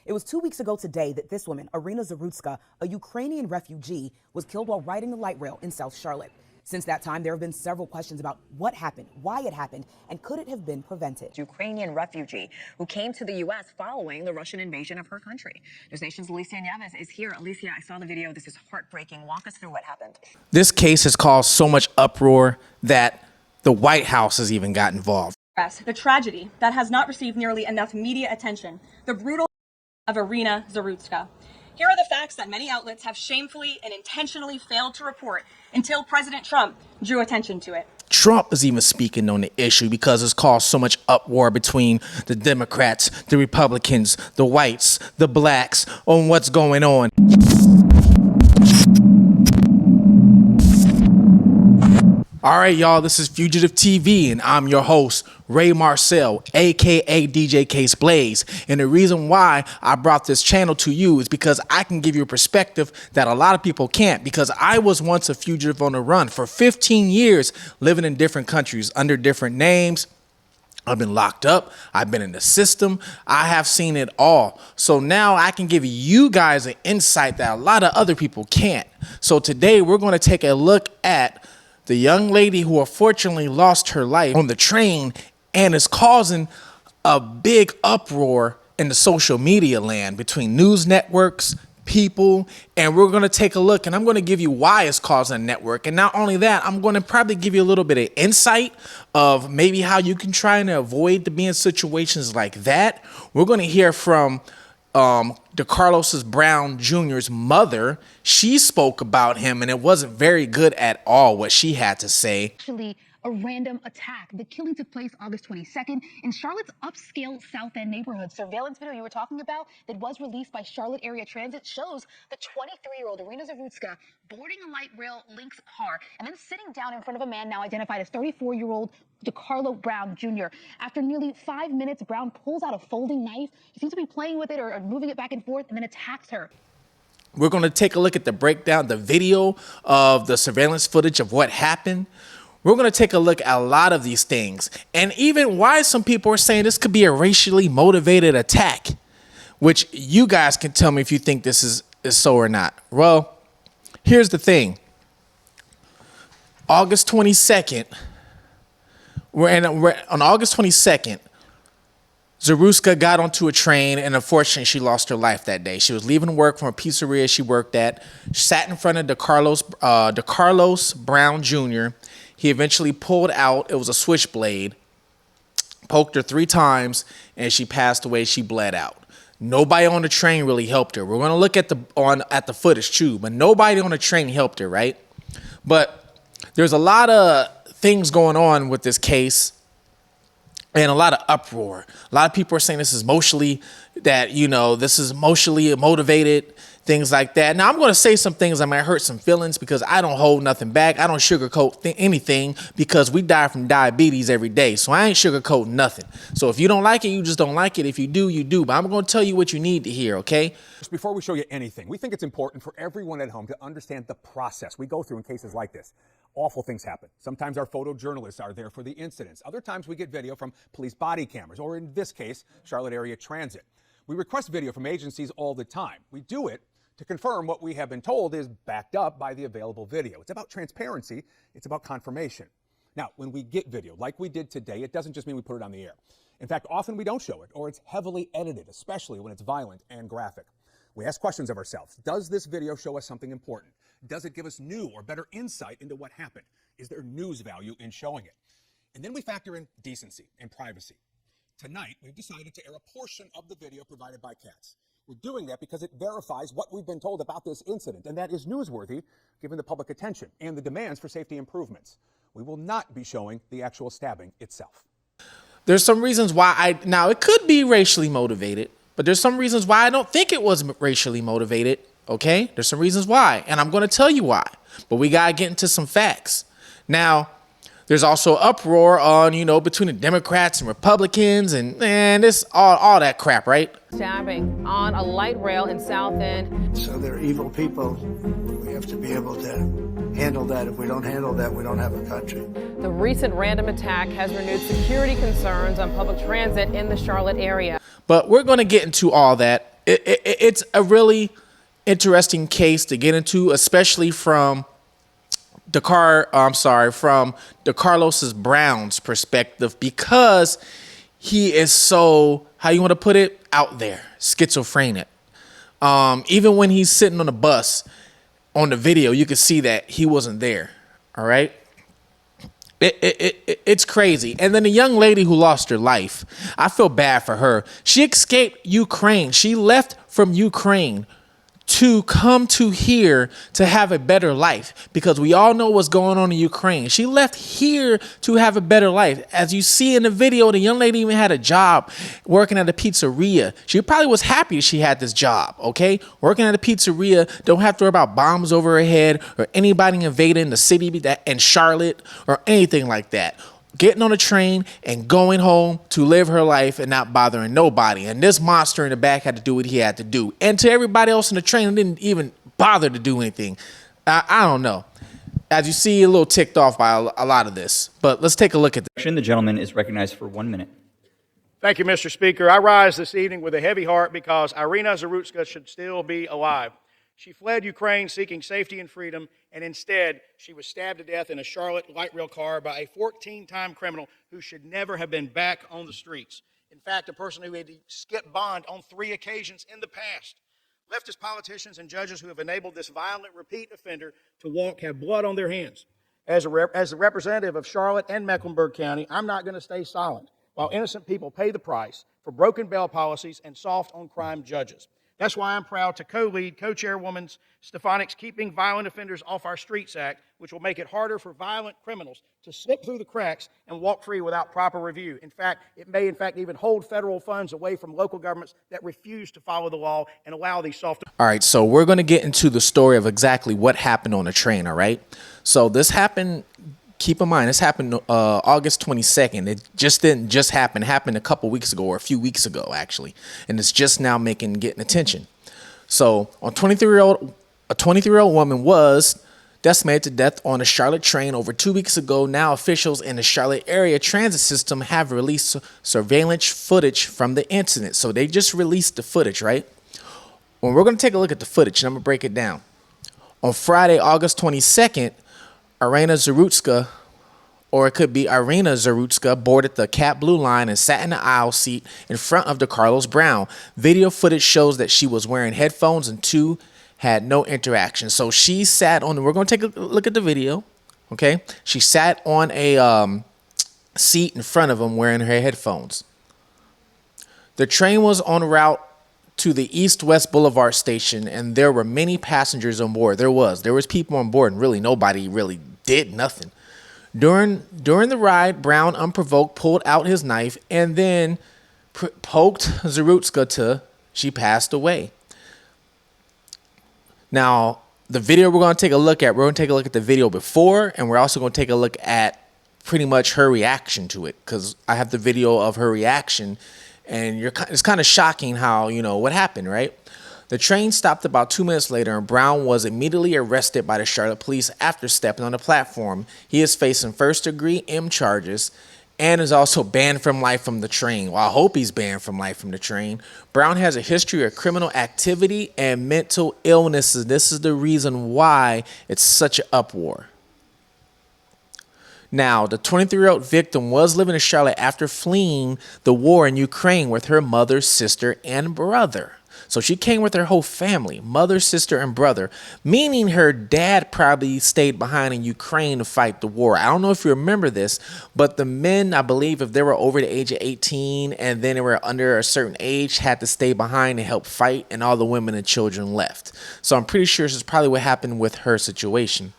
It was 2 weeks ago today that this woman, Iryna Zarutska, a Ukrainian refugee, was killed while riding the light rail in South Charlotte. Since that time, there have been several questions about what happened, why it happened, and could it have been prevented. Ukrainian refugee who came to the U.S. following the Russian invasion of her country. News Nation's Alicia Nieves is here. Alicia, I saw the video. This is heartbreaking. Walk us through what happened. This case has caused so much uproar that the White House has even got involved. The tragedy that has not received nearly enough media attention, the brutal of Iryna Zarutska. Here are the facts that many outlets have shamefully and intentionally failed to report until President Trump drew attention to it. Trump is even speaking on the issue because it's caused so much uproar between the Democrats, the Republicans, the whites, the blacks on what's going on. All right, y'all, this is Fugitive TV, and I'm your host, Ray Marcel, aka DJ Case Blaze. And the reason why I brought this channel to you is because I can give you a perspective that a lot of people can't, because I was once a fugitive on the run for 15 years, living in different countries under different names. I've been locked up. I've been in the system. I have seen it all. So now I can give you guys an insight that a lot of other people can't. So today we're going to take a look at the young lady who unfortunately lost her life on the train and is causing a big uproar in the social media land between news networks, people, and we're going to take a look and I'm going to give you why it's causing a network. And not only that, I'm going to probably give you a little bit of insight of maybe how you can try and avoid to be in situations like that. We're going to hear from Decarlos Brown Jr.'s mother. She spoke about him, and it wasn't very good at all what she had to say. Actually, a random attack. The killing took place August 22nd in Charlotte's upscale South End neighborhood. Surveillance video you were talking about that was released by Charlotte Area Transit shows the 23-year-old Iryna Zarutska boarding a light rail Lynx car and then sitting down in front of a man now identified as 34-year-old Decarlos Brown Jr. After nearly 5 minutes, Brown pulls out a folding knife. He seems to be playing with it or moving it back and forth and then attacks her. We're going to take a look at the breakdown, the video of the surveillance footage of what happened. We're going to take a look at a lot of these things and even why some people are saying this could be a racially motivated attack, which you guys can tell me if you think this is so or not. Well, here's the thing. August 22nd, on August 22nd, Zarutska got onto a train and unfortunately she lost her life that day. She was leaving work from a pizzeria she worked at, sat in front of Decarlos Brown Jr. He eventually pulled out. It was a switchblade, poked her 3 times, and she passed away. She bled out. Nobody on the train really helped her. We're going to look at the footage too, but nobody on the train helped her, right? But there's a lot of things going on with this case and a lot of uproar. A lot of people are saying this is emotionally motivated, things like that. Now, I'm going to say some things that might hurt some feelings because I don't hold nothing back. I don't sugarcoat anything because we die from diabetes every day. So I ain't sugarcoating nothing. So if you don't like it, you just don't like it. If you do, you do. But I'm going to tell you what you need to hear, okay? Just before we show you anything, we think it's important for everyone at home to understand the process we go through in cases like this. Awful things happen. Sometimes our photojournalists are there for the incidents. Other times we get video from police body cameras, or in this case, Charlotte Area Transit. We request video from agencies all the time. We do it to confirm what we have been told is backed up by the available video. It's about transparency. It's about confirmation. Now, when we get video like we did today, it doesn't just mean we put it on the air. In fact, often we don't show it, or it's heavily edited, especially when it's violent and graphic. We ask questions of ourselves. Does this video show us something important? Does it give us new or better insight into what happened? Is there news value in showing it? And then we factor in decency and privacy. Tonight, we've decided to air a portion of the video provided by Katz. We're doing that because it verifies what we've been told about this incident, and that is newsworthy given the public attention and the demands for safety improvements. We will not be showing the actual stabbing itself. There's some reasons why now it could be racially motivated, but there's some reasons why I don't think it was racially motivated, okay? There's some reasons why, and I'm going to tell you why, but we got to get into some facts. Now, there's also uproar on, between the Democrats and Republicans and this all that crap, right? Stabbing on a light rail in South End. So they're evil people. We have to be able to handle that. If we don't handle that, we don't have a country. The recent random attack has renewed security concerns on public transit in the Charlotte area. But we're going to get into all that it's a really interesting case to get into, especially from Decarlos Brown's perspective, because he is so, how you want to put it, out there, schizophrenic. Even when he's sitting on the bus on the video, you can see that he wasn't there. All right. It's crazy. And then the young lady who lost her life, I feel bad for her. She escaped Ukraine. She left from Ukraine to come to here to have a better life, because we all know what's going on in Ukraine. She left here to have a better life. As you see in the video, the young lady even had a job working at a pizzeria. She probably was happy she had this job, okay? Working at a pizzeria, don't have to worry about bombs over her head or anybody invading the city in Charlotte or anything like that. Getting on a train and going home to live her life and not bothering nobody. And this monster in the back had to do what he had to do. And to everybody else in the train, didn't even bother to do anything. I don't know. As you see, a little ticked off by a lot of this. But let's take a look at this. The gentleman is recognized for 1 minute. Thank you, Mr. Speaker. I rise this evening with a heavy heart because Iryna Zarutska should still be alive. She fled Ukraine seeking safety and freedom, and instead she was stabbed to death in a Charlotte light rail car by a 14-time criminal who should never have been back on the streets. In fact, a person who had skipped bond on 3 occasions in the past. Leftist politicians and judges who have enabled this violent repeat offender to walk have blood on their hands. As the representative of Charlotte and Mecklenburg County, I'm not going to stay silent while innocent people pay the price for broken bail policies and soft on crime judges. That's why I'm proud to co-lead co-chairwoman Stefanik's Keeping Violent Offenders Off Our Streets Act, which will make it harder for violent criminals to slip through the cracks and walk free without proper review. In fact, it may even hold federal funds away from local governments that refuse to follow the law and allow these soft... All right, so we're going to get into the story of exactly what happened on the train, all right? So this happened... Keep in mind, this happened August 22nd. It just didn't just happen. It happened a couple weeks ago, or a few weeks ago, actually. And it's just now getting attention. So a 23-year-old woman was decimated to death on a Charlotte train over 2 weeks ago. Now officials in the Charlotte area transit system have released surveillance footage from the incident. So they just released the footage, right? Well, we're going to take a look at the footage, and I'm going to break it down. On Friday, August 22nd, Iryna Zarutska, or it could be Iryna Zarutska, boarded the Cat Blue line and sat in the aisle seat in front of Decarlos Brown. Video footage shows that she was wearing headphones and two had no interaction. So she sat on, we're going to take a look at the video, okay? She sat on a seat in front of him wearing her headphones. The train was en route to the East-West Boulevard station, and there were many passengers on board. There was people on board, and really nobody really did nothing. During the ride, Brown, unprovoked, pulled out his knife and then poked Zarutska till she passed away. Now, the video we're going to take a look at, we're going to take a look at the video before, and we're also going to take a look at pretty much her reaction to it, because I have the video of her reaction. And it's kind of shocking how, what happened, right? The train stopped about 2 minutes later, and Brown was immediately arrested by the Charlotte police after stepping on the platform. He is facing first-degree M charges and is also banned from life from the train. Well, I hope he's banned from life from the train. Brown has a history of criminal activity and mental illnesses. This is the reason why it's such an uproar. Now, the 23-year-old victim was living in Charlotte after fleeing the war in Ukraine with her mother, sister, and brother. So she came with her whole family, mother, sister, and brother, meaning her dad probably stayed behind in Ukraine to fight the war. I don't know if you remember this, but the men, I believe, if they were over the age of 18 and then they were under a certain age, had to stay behind and help fight, and all the women and children left. So I'm pretty sure this is probably what happened with her situation.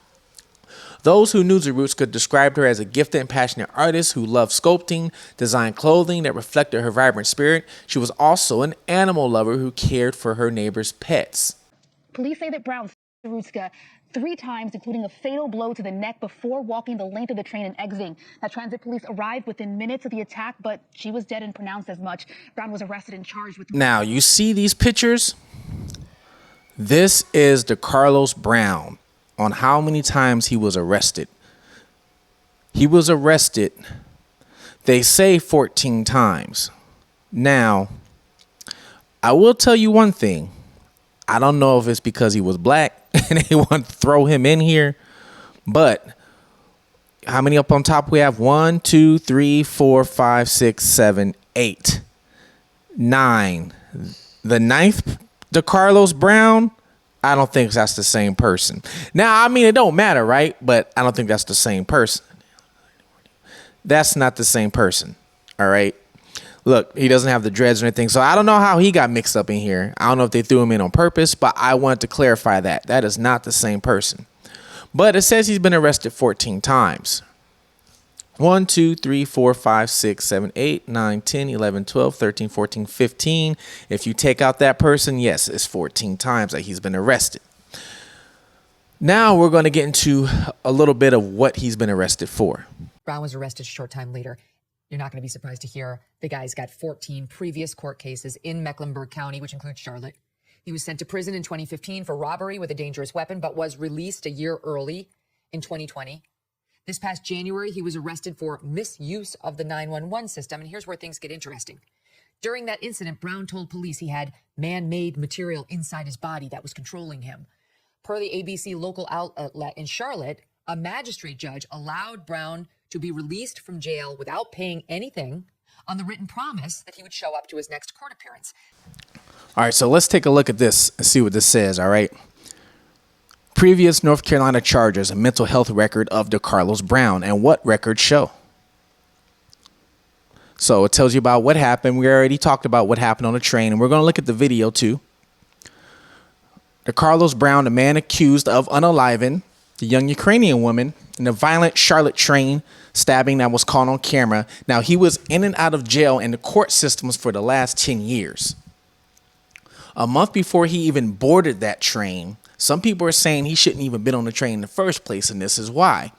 Those who knew Zarutska described her as a gifted and passionate artist who loved sculpting, designed clothing that reflected her vibrant spirit. She was also an animal lover who cared for her neighbors' pets. Police say that Brown Zarutska 3 times, including a fatal blow to the neck before walking the length of the train and exiting. Now, transit police arrived within minutes of the attack, but she was dead and pronounced as much. Brown was arrested and charged with... Now, you see these pictures? This is Decarlos Brown. On how many times he was arrested. He was arrested, they say 14 times. Now, I will tell you one thing. I don't know if it's because he was black and they want to throw him in here, but how many up on top we have? 1, 2, 3, 4, 5, 6, 7, 8, 9. The ninth, Decarlos Brown, I don't think that's the same person. Now, I mean, it don't matter, right? But I don't think that's the same person. That's not the same person, all right? Look, he doesn't have the dreads or anything, so I don't know how he got mixed up in here. I don't know if they threw him in on purpose, but I wanted to clarify that. That is not the same person. But it says he's been arrested 14 times. 1, 2, 3, 4, 5, 6, 7, 8, 9, 10, 11, 12, 13, 14, 15. If you take out that person, yes, it's 14 times that he's been arrested. Now we're going to get into a little bit of what he's been arrested for. Brown was arrested a short time later. You're not going to be surprised to hear the guy's got 14 previous court cases in Mecklenburg County, which includes Charlotte. He was sent to prison in 2015 for robbery with a dangerous weapon, but was released a year early in 2020. This past January, he was arrested for misuse of the 911 system. And here's where things get interesting. During that incident, Brown told police he had man-made material inside his body that was controlling him. Per the ABC local outlet in Charlotte, a magistrate judge allowed Brown to be released from jail without paying anything on the written promise that he would show up to his next court appearance. All right, so let's take a look at this and see what this says, all right? Previous North Carolina charges, a mental health record of Decarlos Brown, and what records show. So it tells you about what happened. We already talked about what happened on the train, and we're going to look at the video too. Decarlos Brown, a man accused of unaliving the young Ukrainian woman in a violent Charlotte train stabbing that was caught on camera. Now, he was in and out of jail in the court systems for the last 10 years. A month before he even boarded that train, some people are saying he shouldn't even been on the train in the first place, and this is why.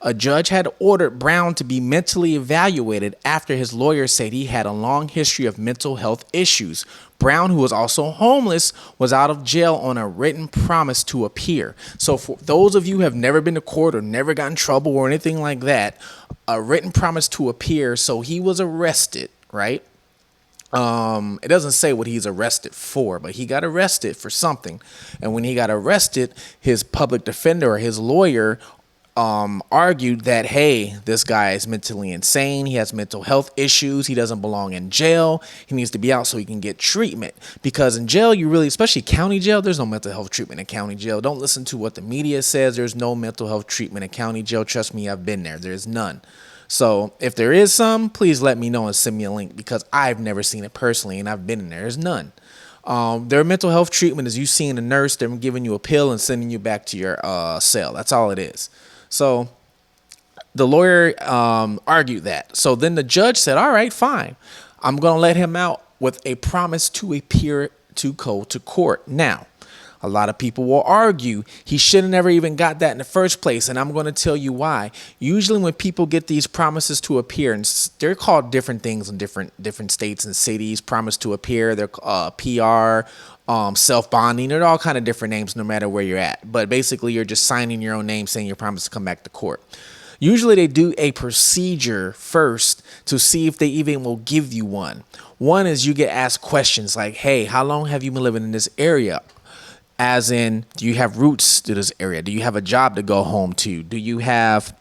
A judge had ordered Brown to be mentally evaluated after his lawyer said he had a long history of mental health issues. Brown, who was also homeless, was out of jail on a written promise to appear. So for those of you who have never been to court or never got in trouble or anything like that, a written promise to appear. So he was arrested, right? It doesn't say what he's arrested for, but he got arrested for something. And when he got arrested, his public defender or his lawyer argued that, hey, this guy is mentally insane. He has mental health issues. He doesn't belong in jail. He needs to be out so he can get treatment. Because in jail, you really, especially county jail, there's no mental health treatment in county jail. Don't listen to what the media says. There's no mental health treatment in county jail. Trust me, I've been there. There's none. So if there is some, please let me know and send me a link, because I've never seen it personally and I've been in there. There's none. Their mental health treatment is you seeing a nurse, they're giving you a pill and sending you back to your cell. That's all it is. So the lawyer argued that. So then the judge said, all right, fine. I'm going to let him out with a promise to appear to go to court. Now, a lot of people will argue he should have never even got that in the first place, and I'm going to tell you why. Usually when people get these promises to appear, and they're called different things in different states and cities, promise to appear, they're PR, self-bonding, they're all kind of different names no matter where you're at. But basically you're just signing your own name saying you promise to come back to court. Usually they do a procedure first to see if they even will give you one. One is you get asked questions like, hey, how long have you been living in this area? As in, do you have roots to this area? Do you have a job to go home to? Do you have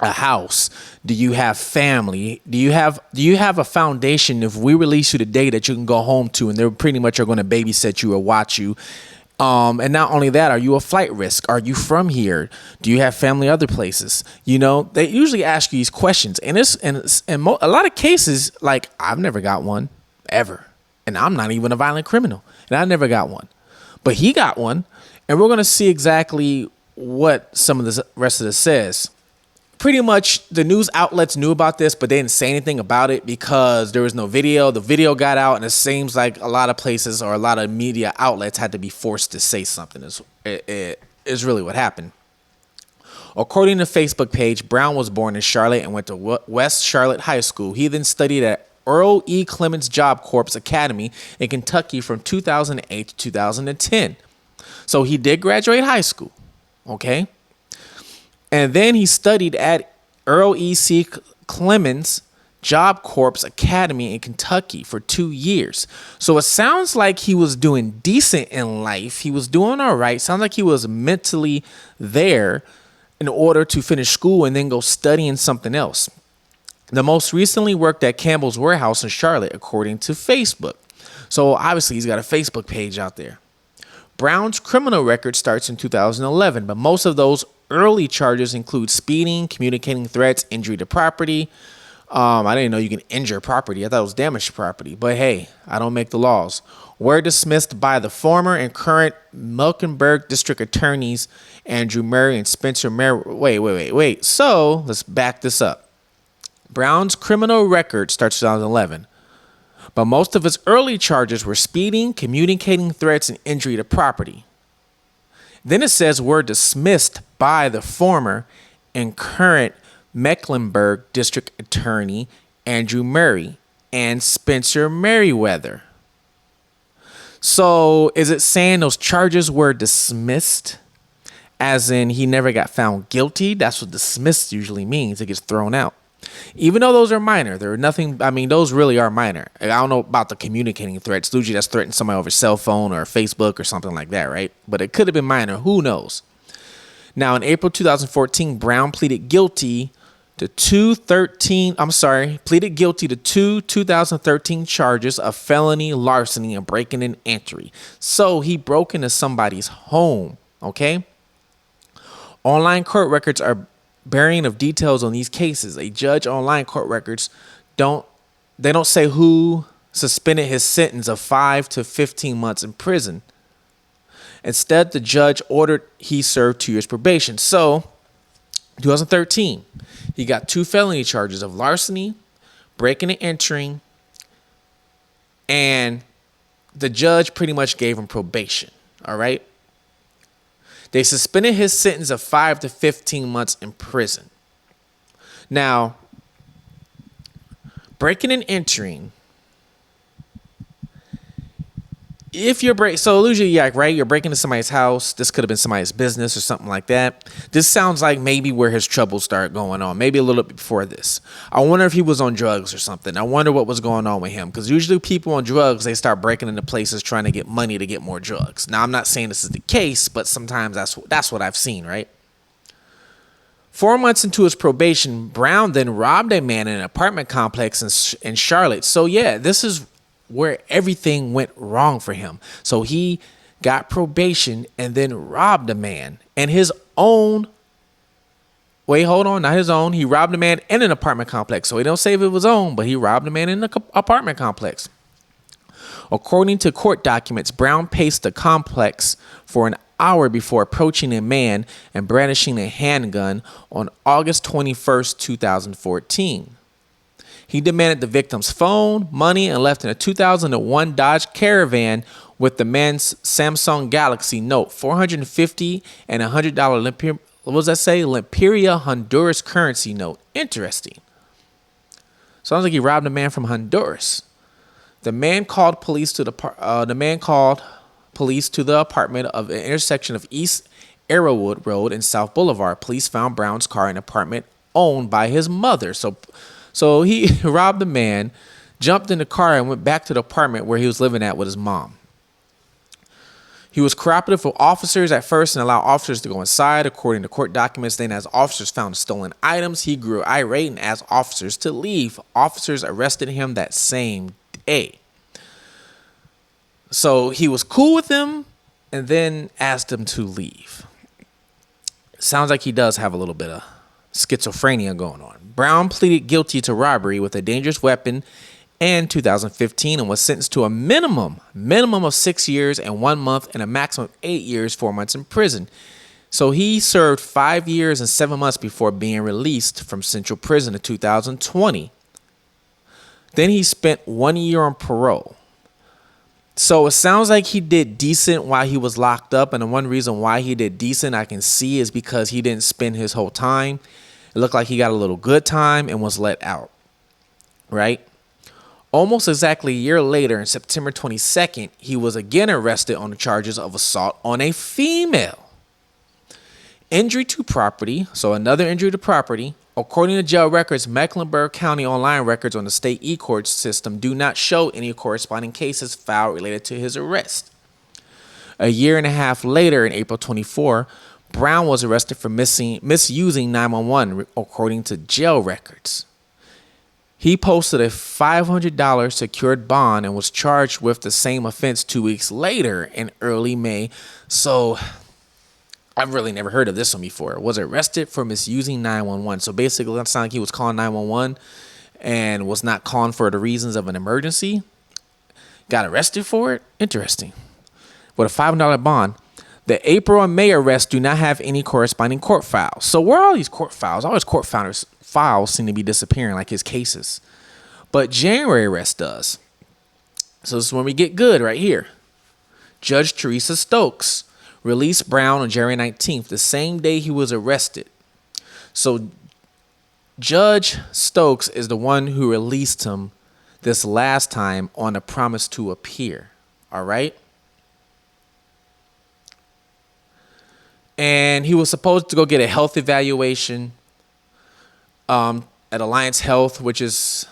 a house? Do you have family? Do you have a foundation if we release you today that you can go home to, and they pretty much are going to babysit you or watch you? And not only that, are you a flight risk? Are you from here? Do you have family other places? You know, they usually ask you these questions, and a lot of cases, like I've never got one ever, and I'm not even a violent criminal, and I never got one. But he got one, and we're going to see exactly what some of the rest of this says. Pretty much the news outlets knew about this, but they didn't say anything about it because there was no video. The video got out, and it seems like a lot of places or a lot of media outlets had to be forced to say something. It is really what happened. According to Facebook page, Brown was born in Charlotte and went to West Charlotte High School. He then studied at Earl E. Clements Job Corps Academy in Kentucky from 2008 to 2010. So he did graduate high school, okay? And then he studied at Earl E. C. Clements Job Corps Academy in Kentucky for 2 years. So it sounds like he was doing decent in life. He was doing all right. Sounds like he was mentally there in order to finish school and then go studying something else. The most recently worked at Campbell's Warehouse in Charlotte, according to Facebook. So obviously he's got a Facebook page out there. Brown's criminal record starts in 2011, but most of those early charges include speeding, communicating threats, injury to property. I didn't know you can injure property. I thought it was damage to property. But hey, I don't make the laws. Were dismissed by the former and current Mecklenburg District Attorneys Andrew Murray and Spencer Murray. Wait. So let's back this up. Brown's criminal record starts 2011, but most of his early charges were speeding, communicating threats, and injury to property. Then it says were dismissed by the former and current Mecklenburg District Attorney Andrew Murray and Spencer Merriweather. So is it saying those charges were dismissed? As in he never got found guilty? That's what dismissed usually means. It gets thrown out. Even though those are minor, they're nothing. I mean, those really are minor. I don't know about the communicating threats. Usually that's threatening somebody over cell phone or Facebook or something like that, right? But it could have been minor. Who knows? Now, in April 2014, Brown pleaded guilty to two 2013 charges of felony larceny and breaking and entry. So he broke into somebody's home, okay? Online court records are bearing of details on these cases. A judge online court records don't say who suspended his sentence of 5 to 15 months in prison. Instead, the judge ordered he serve 2 years probation. So 2013, he got 2 felony charges of larceny, breaking and entering, and the judge pretty much gave him probation. All right. They suspended his sentence of 5 to 15 months in prison. Now, breaking and entering, if you're so usually, you're breaking into somebody's house. This could have been somebody's business or something like that. This sounds like maybe where his troubles start going on, maybe a little bit before this. I wonder if he was on drugs or something. I wonder what was going on with him, because usually people on drugs, they start breaking into places trying to get money to get more drugs. Now, I'm not saying this is the case, but sometimes that's what I've seen, right? 4 months into his probation, Brown then robbed a man in an apartment complex in Charlotte. So yeah, this is where everything went wrong for him. So he got probation and then robbed a man and his own. Wait, hold on, not his own. He robbed a man in an apartment complex. So he don't say if it was own, but he robbed a man in an apartment complex. According to court documents, Brown paced the complex for an hour before approaching a man and brandishing a handgun on August 21st, 2014. He demanded the victim's phone, money, and left in a 2001 Dodge Caravan with the man's Samsung Galaxy Note, $450 and $100 Lempiria Honduras currency note. Interesting. Sounds like he robbed a man from Honduras. The man called police to the apartment of an intersection of East Arrowwood Road and South Boulevard. Police found Brown's car in an apartment owned by his mother. So he robbed the man, jumped in the car, and went back to the apartment where he was living at with his mom. He was cooperative with officers at first and allowed officers to go inside, according to court documents. Then, as officers found stolen items, he grew irate and asked officers to leave. Officers arrested him that same day. So he was cool with them and then asked them to leave. Sounds like he does have a little bit of schizophrenia going on. Brown pleaded guilty to robbery with a dangerous weapon in 2015 and was sentenced to a minimum of 6 years and 1 month and a maximum of 8 years, 4 months in prison. So he served 5 years and 7 months before being released from Central Prison in 2020. Then he spent 1 year on parole. So it sounds like he did decent while he was locked up. And the one reason why he did decent, I can see, is because he didn't spend his whole time. It looked like he got a little good time and was let out, right? Almost exactly a year later, on September 22nd, he was again arrested on the charges of assault on a female. Injury to property, so another injury to property, According to jail records, Mecklenburg County online records on the state e-court system do not show any corresponding cases filed related to his arrest. A year and a half later, in April 24, Brown was arrested for misusing 911, according to jail records. He posted a $500 secured bond and was charged with the same offense 2 weeks later in early May. So I've really never heard of this one before. Was arrested for misusing 911. So basically, that sounded like he was calling 911 and was not calling for the reasons of an emergency. Got arrested for it? Interesting. With a $500 bond. The April and May arrests do not have any corresponding court files. So where are all these court files? All his court files seem to be disappearing, like his cases. But January arrest does. So this is when we get good right here. Judge Teresa Stokes released Brown on January 19th, the same day he was arrested. So Judge Stokes is the one who released him this last time on a promise to appear. All right. And he was supposed to go get a health evaluation at Alliance Health, which is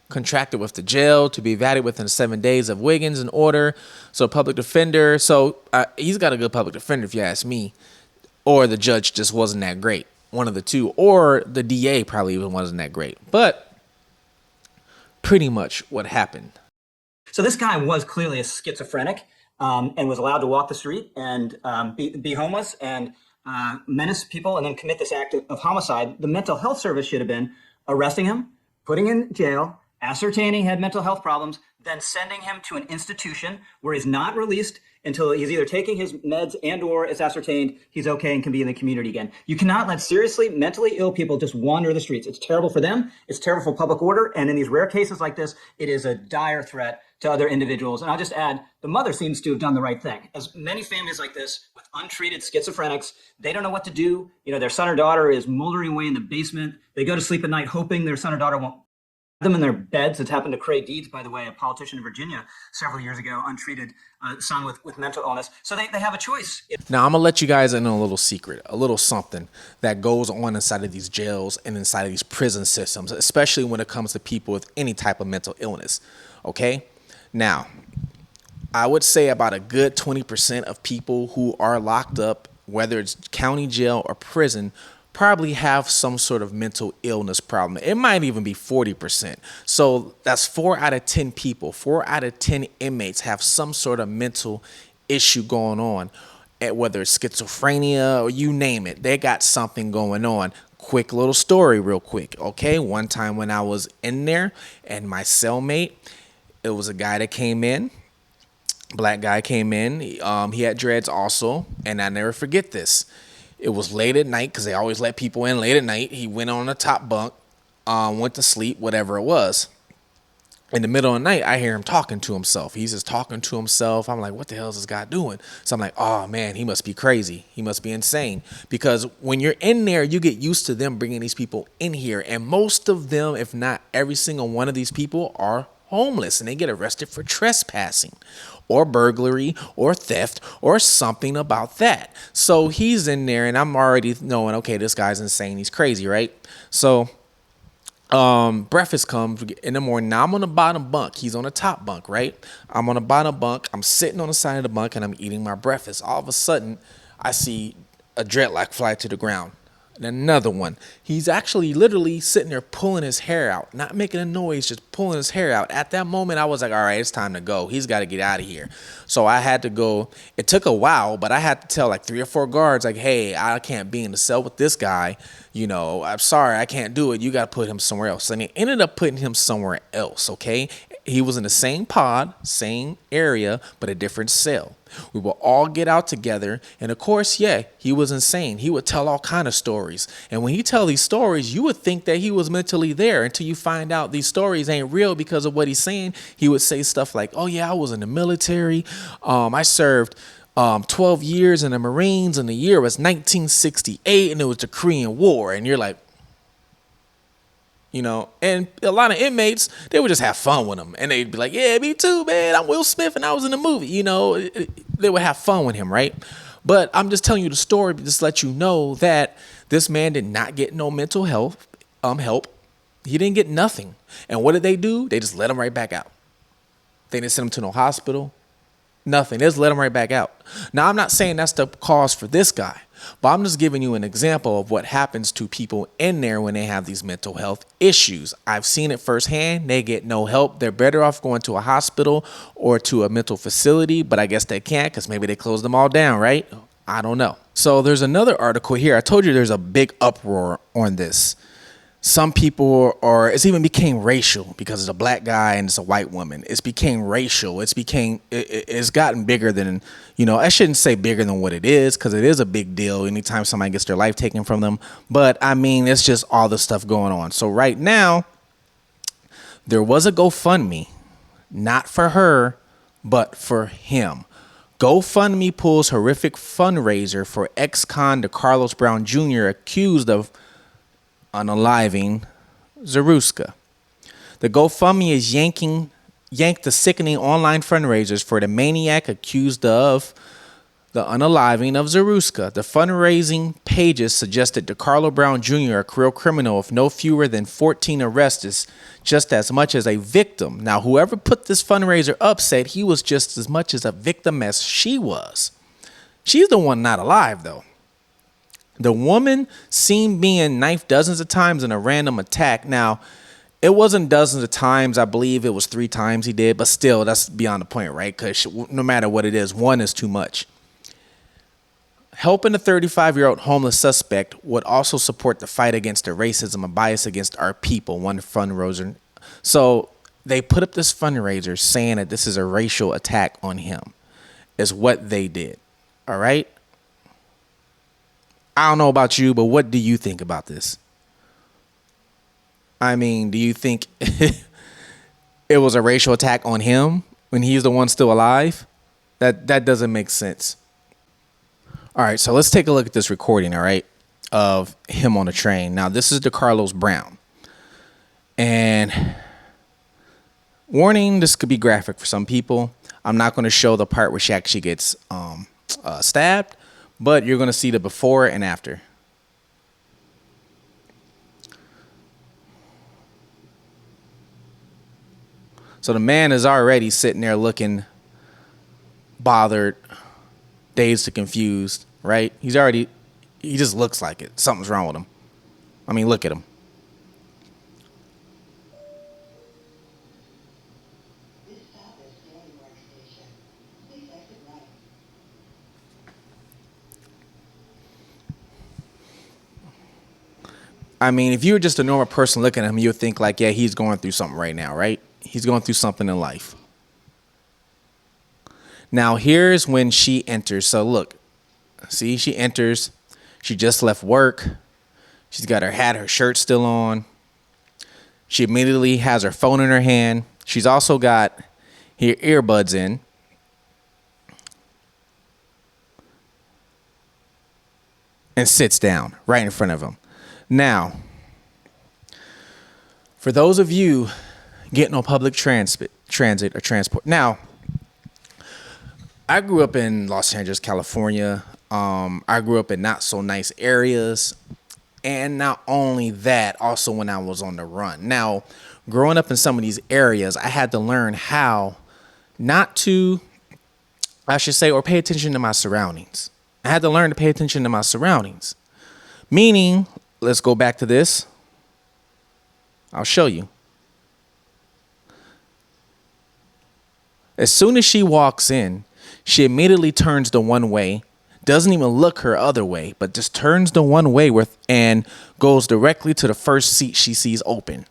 contracted with the jail, to be evaluated within 7 days of Wiggins' in order. So public defender. So he's got a good public defender, if you ask me. Or the judge just wasn't that great. One of the two. Or the DA probably even wasn't that great. But pretty much what happened. So this guy was clearly a schizophrenic. And was allowed to walk the street and be homeless and menace people and then commit this act of homicide. The mental health service should have been arresting him, putting him in jail, ascertaining he had mental health problems, then sending him to an institution where he's not released until he's either taking his meds and or it's ascertained he's okay and can be in the community again. You cannot let seriously mentally ill people just wander the streets. It's terrible for them. It's terrible for public order. And in these rare cases like this, it is a dire threat to other individuals. And I'll just add, the mother seems to have done the right thing. As many families like this with untreated schizophrenics, they don't know what to do. You know, their son or daughter is moldering away in the basement. They go to sleep at night hoping their son or daughter won't them in their beds. It's happened to Craig Deeds, by the way, a politician in Virginia several years ago, untreated son with mental illness. So they have a choice. Now, I'm going to let you guys in on a little secret, a little something that goes on inside of these jails and inside of these prison systems, especially when it comes to people with any type of mental illness. Okay? Now, I would say about a good 20% of people who are locked up, whether it's county jail or prison, probably have some sort of mental illness problem. It might even be 40%. So that's 4 out of 10 people. 4 out of 10 inmates have some sort of mental issue going on, whether it's schizophrenia or you name it. They got something going on. Quick little story real quick. Okay. One time when I was in there and my cellmate, it was a guy that came in. Black guy came in. He had dreads also. And I never forget this. It was late at night because they always let people in late at night. He went on the top bunk, went to sleep, whatever it was. In the middle of the night, I hear him talking to himself. He's just talking to himself. I'm like, what the hell is this guy doing? So I'm like, oh, man, he must be crazy. He must be insane. Because when you're in there, you get used to them bringing these people in here. And most of them, if not every single one of these people, are homeless. And they get arrested for trespassing or burglary or theft or something about that. So he's in there and I'm already knowing, okay, this guy's insane. He's crazy, right? So breakfast comes in the morning. Now I'm on the bottom bunk. He's on the top bunk, right? I'm on the bottom bunk. I'm sitting on the side of the bunk and I'm eating my breakfast. All of a sudden, I see a dreadlock fly to the ground. And another one. He's actually literally sitting there pulling his hair out, not making a noise, just pulling his hair out. At that moment, I was like, all right, it's time to go. He's got to get out of here. So I had to go. It took a while, but I had to tell like 3 or 4 guards, like, hey, I can't be in the cell with this guy. You know, I'm sorry, I can't do it. You got to put him somewhere else. And they ended up putting him somewhere else, okay? He was in the same pod, same area, but a different cell. We will all get out together. And of course, yeah, he was insane. He would tell all kind of stories. And when he tell these stories, you would think that he was mentally there until you find out these stories ain't real because of what he's saying. He would say stuff like, oh, yeah, I was in the military. I served 12 years in the Marines and the year was 1968 and it was the Korean War. And you're like, you know, and a lot of inmates, they would just have fun with him. And they'd be like, yeah, me too, man. I'm Will Smith and I was in the movie. You know, they would have fun with him, right? But I'm just telling you the story to just let you know that this man did not get no mental health help. He didn't get nothing. And what did they do? They just let him right back out. They didn't send him to no hospital. Nothing. They just let him right back out. Now, I'm not saying that's the cause for this guy, but I'm just giving you an example of what happens to people in there when they have these mental health issues. I've seen it firsthand. They get no help. They're better off going to a hospital or to a mental facility, but I guess they can't because maybe they closed them all down, right? I don't know. So there's another article here. I told you there's a big uproar on this. Some people it's even became racial because it's a black guy and it's a white woman. It's became racial. It's gotten bigger than, I shouldn't say bigger than what it is because it is a big deal anytime somebody gets their life taken from them. But I mean, it's just all the stuff going on. So right now, there was a GoFundMe, not for her, but for him. GoFundMe pulls horrific fundraiser for ex-con Decarlos Brown Jr. accused of unaliving Zarutska. The GoFundMe is yanked the sickening online fundraisers for the maniac accused of the unaliving of Zarutska. The fundraising pages suggested Decarlos Brown Jr., a career criminal with no fewer than 14 arrests, is just as much as a victim. Now, whoever put this fundraiser up said he was just as much as a victim as she was. She's the one not alive, though. The woman seen being knifed dozens of times in a random attack. Now, it wasn't dozens of times. I believe it was 3 times he did. But still, that's beyond the point, right? Because no matter what it is, one is too much. Helping the 35-year-old homeless suspect would also support the fight against the racism and bias against our people, one fundraiser. So they put up this fundraiser saying that this is a racial attack on him, is what they did. All right? I don't know about you, but what do you think about this? I mean, do you think it was a racial attack on him when he's the one still alive? That doesn't make sense. All right, so let's take a look at this recording, all right, of him on the train. Now, this is Decarlos Brown. And warning, this could be graphic for some people. I'm not going to show the part where she actually gets stabbed, but you're going to see the before and after. So the man is already sitting there looking bothered, dazed and confused, right? He just looks like it. Something's wrong with him. I mean, look at him. I mean, if you were just a normal person looking at him, you would think like, yeah, he's going through something right now, right? He's going through something in life. Now, here's when she enters. So look, see, she enters. She just left work. She's got her shirt still on. She immediately has her phone in her hand. She's also got her earbuds in. And sits down right in front of him. Now, for those of you getting on public transit or transport. Now, I grew up in Los Angeles, California. I grew up in not so nice areas. And not only that, also when I was on the run. Now, growing up in some of these areas, I had to learn how not to, I should say, or pay attention to my surroundings. I had to learn to pay attention to my surroundings. Meaning, let's go back to this. I'll show you. As soon as she walks in, she immediately turns the one way, doesn't even look her other way, but just turns the one way and goes directly to the first seat she sees open.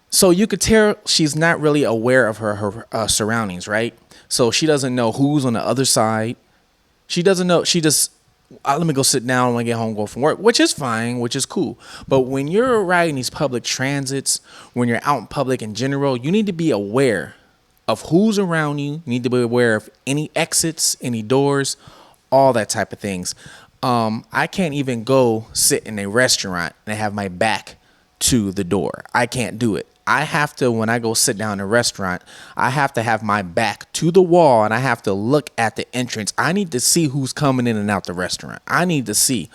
So you could tell she's not really aware of her surroundings, right? So she doesn't know who's on the other side. She doesn't know. She just, let me go sit down when I get home, go from work, which is fine, which is cool. But when you're riding these public transits, when you're out in public in general, you need to be aware of who's around you. You need to be aware of any exits, any doors, all that type of things. I can't even go sit in a restaurant and have my back to the door. I can't do it. I have to, when I go sit down in a restaurant, I have to have my back to the wall and I have to look at the entrance. I need to see who's coming in and out the restaurant. I need to see.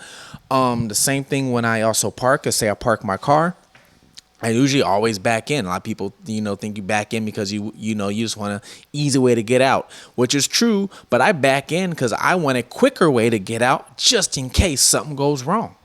The same thing when I also park. Let's say I park my car. I usually always back in. A lot of people, think you back in because you just want an easy way to get out, which is true. But I back in because I want a quicker way to get out just in case something goes wrong.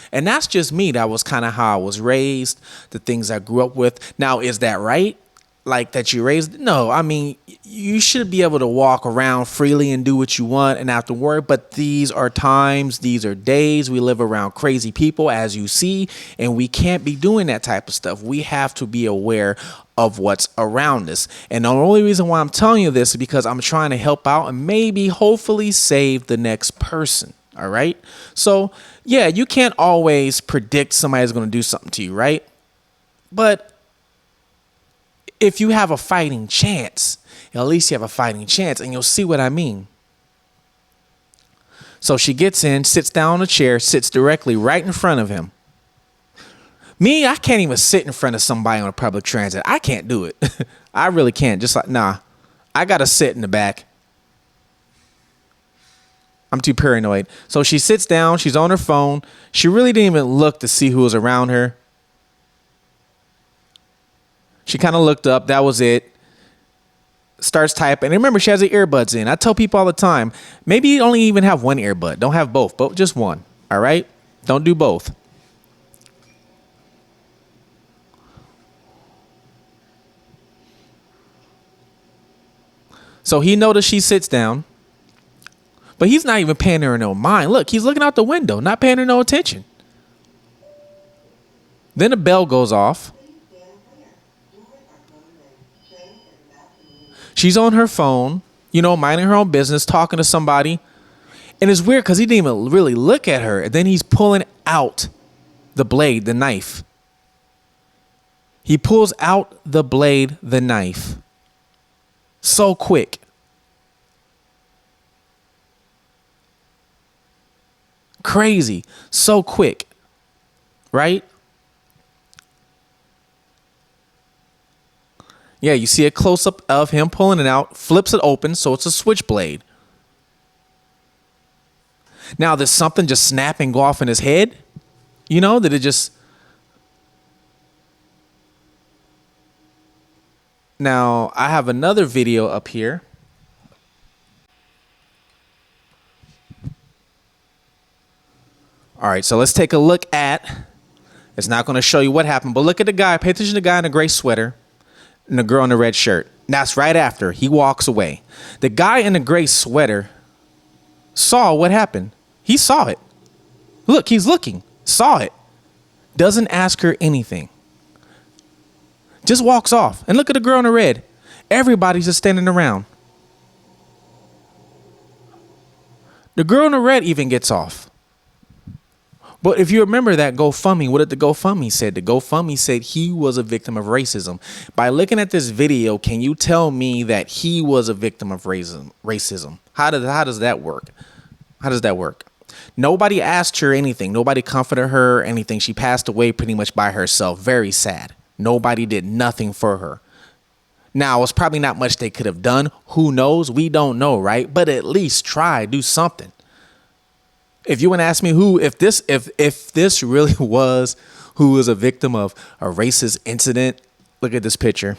And that's just me. That was kind of how I was raised, the things I grew up with. Now, is that right? Like that you raised? No, I mean, you should be able to walk around freely and do what you want and not have to worry. But these are times, these are days. We live around crazy people, as you see, and we can't be doing that type of stuff. We have to be aware of what's around us. And the only reason why I'm telling you this is because I'm trying to help out and maybe hopefully save the next person. All right. So, yeah, you can't always predict somebody's going to do something to you, right? But if you have a fighting chance, at least you have a fighting chance, and you'll see what I mean. So she gets in, sits down on a chair, sits directly right in front of him. Me, I can't even sit in front of somebody on a public transit. I can't do it. I really can't. Just like, nah, I got to sit in the back. I'm too paranoid. So she sits down. She's on her phone. She really didn't even look to see who was around her. She kind of looked up. That was it. Starts typing. And remember, she has the earbuds in. I tell people all the time, maybe you only even have one earbud. Don't have both, but just one. All right? Don't do both. So he noticed she sits down. But he's not even paying her no mind. Look, he's looking out the window, not paying her no attention. Then a bell goes off. She's on her phone, minding her own business, talking to somebody. And it's weird because he didn't even really look at her. And then he's pulling out the blade, the knife. He pulls out the blade, the knife. So quick. Crazy. So quick. Right? Yeah, you see a close-up of him pulling it out, flips it open, so it's a switchblade. Now, there's something just snap and go off in his head? Did it just... Now, I have another video up here. All right, so let's take a look at... It's not going to show you what happened, but look at the guy. Pay attention to the guy in a gray sweater and the girl in the red shirt. That's right after he walks away. The guy in the gray sweater saw what happened. He saw it. Look, he's looking. Saw it. Doesn't ask her anything. Just walks off. And look at the girl in the red. Everybody's just standing around. The girl in the red even gets off. But if you remember that GoFundMe, what did the GoFundMe say? The GoFundMe said he was a victim of racism. By looking at this video, can you tell me that he was a victim of racism? How does that work? How does that work? Nobody asked her anything. Nobody comforted her or anything. She passed away pretty much by herself. Very sad. Nobody did nothing for her. Now, it's probably not much they could have done. Who knows? We don't know, right? But at least try, do something. If you want to ask me if this really was who was a victim of a racist incident, look at this picture.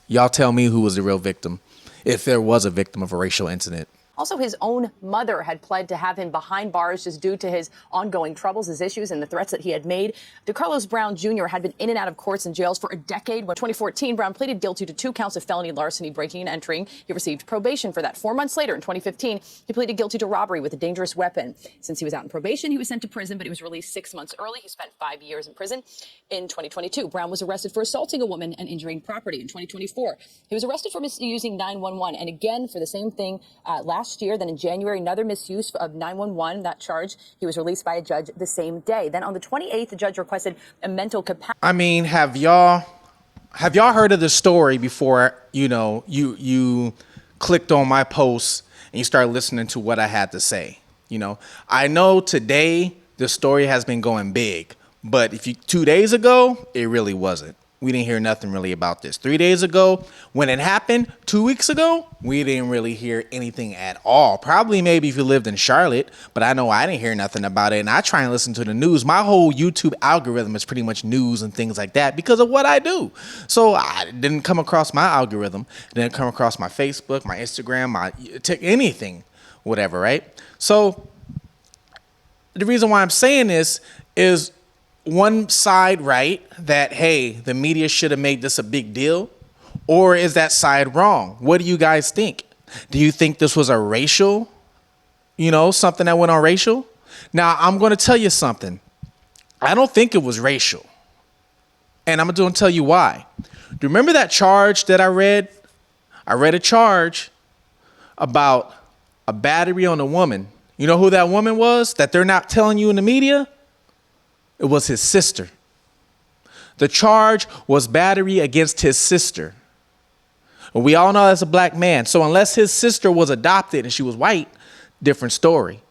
Y'all tell me who was the real victim, if there was a victim of a racial incident. Also, his own mother had pled to have him behind bars just due to his ongoing troubles, his issues, and the threats that he had made. Decarlos Brown Jr. had been in and out of courts and jails for a decade. When 2014, Brown pleaded guilty to 2 counts of felony larceny, breaking and entering. He received probation for that. 4 months later, in 2015, he pleaded guilty to robbery with a dangerous weapon. Since he was out in probation, he was sent to prison, but he was released 6 months early. He spent 5 years in prison. In 2022, Brown was arrested for assaulting a woman and injuring property. In 2024, he was arrested for misusing 911, and again for the same thing last year. Then in January, another misuse of 911, that charge. He was released by a judge the same day. Then on the 28th, the judge requested a mental capacity. I mean, have y'all heard of the story before? You clicked on my post and you started listening to what I had to say. I know today the story has been going big. But if you 2 days ago, it really wasn't. We didn't hear nothing really about this. 3 days ago, when it happened, 2 weeks ago, we didn't really hear anything at all. Probably maybe if you lived in Charlotte, but I know I didn't hear nothing about it. And I try and listen to the news. My whole YouTube algorithm is pretty much news and things like that because of what I do. So I didn't come across my algorithm. It didn't come across my Facebook, my Instagram, my anything, whatever, right? So the reason why I'm saying this is one side right that, hey, the media should have made this a big deal? Or is that side wrong? What do you guys think? Do you think this was a racial, something that went on racial? Now, I'm going to tell you something. I don't think it was racial. And I'm going to tell you why. Do you remember that charge that I read? I read a charge about a battery on a woman. You know who that woman was that they're not telling you in the media? It was his sister. The charge was battery against his sister. We all know that's a black man. So unless his sister was adopted and she was white, different story.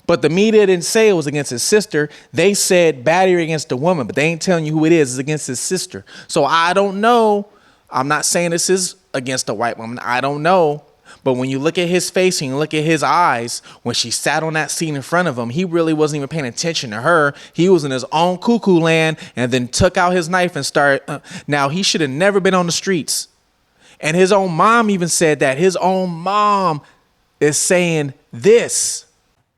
But the media didn't say it was against his sister. They said battery against the woman, but they ain't telling you who it is. It's against his sister. So I don't know. I'm not saying this is against a white woman. I don't know. But when you look at his face and you look at his eyes, when she sat on that seat in front of him, he really wasn't even paying attention to her. He was in his own cuckoo land and then took out his knife and started. Now, he should have never been on the streets. And his own mom even said that. His own mom is saying this.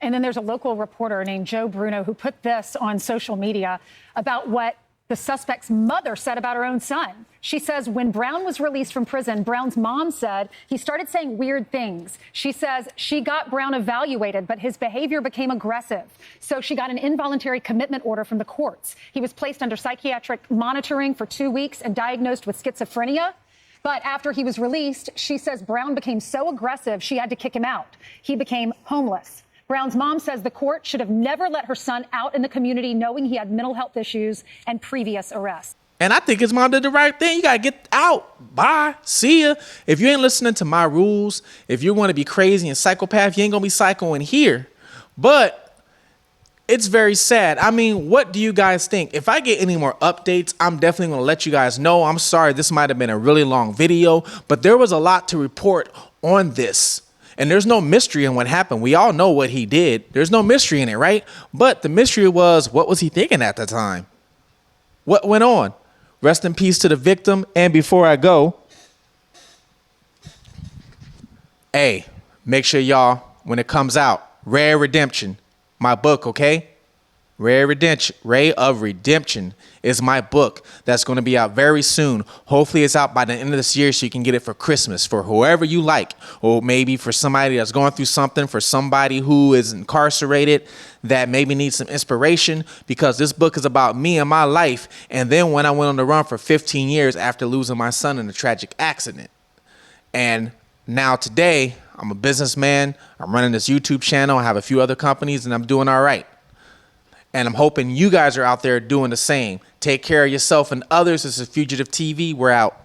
And then there's a local reporter named Joe Bruno who put this on social media about what the suspect's mother said about her own son. She says when Brown was released from prison, Brown's mom said he started saying weird things. She says she got Brown evaluated, but his behavior became aggressive. So she got an involuntary commitment order from the courts. He was placed under psychiatric monitoring for 2 weeks and diagnosed with schizophrenia. But after he was released, she says Brown became so aggressive, she had to kick him out. He became homeless. Brown's mom says the court should have never let her son out in the community knowing he had mental health issues and previous arrests. And I think his mom did the right thing. You got to get out. Bye. See ya. If you ain't listening to my rules, if you want to be crazy and psychopath, you ain't going to be psycho in here. But it's very sad. I mean, what do you guys think? If I get any more updates, I'm definitely going to let you guys know. I'm sorry, this might have been a really long video, but there was a lot to report on this. And there's no mystery in what happened. We all know what he did. There's no mystery in it, right? But the mystery was, what was he thinking at the time? What went on? Rest in peace to the victim. And before I go, hey, make sure y'all, when it comes out, Rare Redemption, my book, okay? Ray of Redemption is my book that's going to be out very soon. Hopefully it's out by the end of this year so you can get it for Christmas for whoever you like, or maybe for somebody that's going through something, for somebody who is incarcerated that maybe needs some inspiration, because this book is about me and my life. And then when I went on the run for 15 years after losing my son in a tragic accident. And now today I'm a businessman. I'm running this YouTube channel. I have a few other companies and I'm doing all right. And I'm hoping you guys are out there doing the same. Take care of yourself and others. This is Fugitive TV. We're out.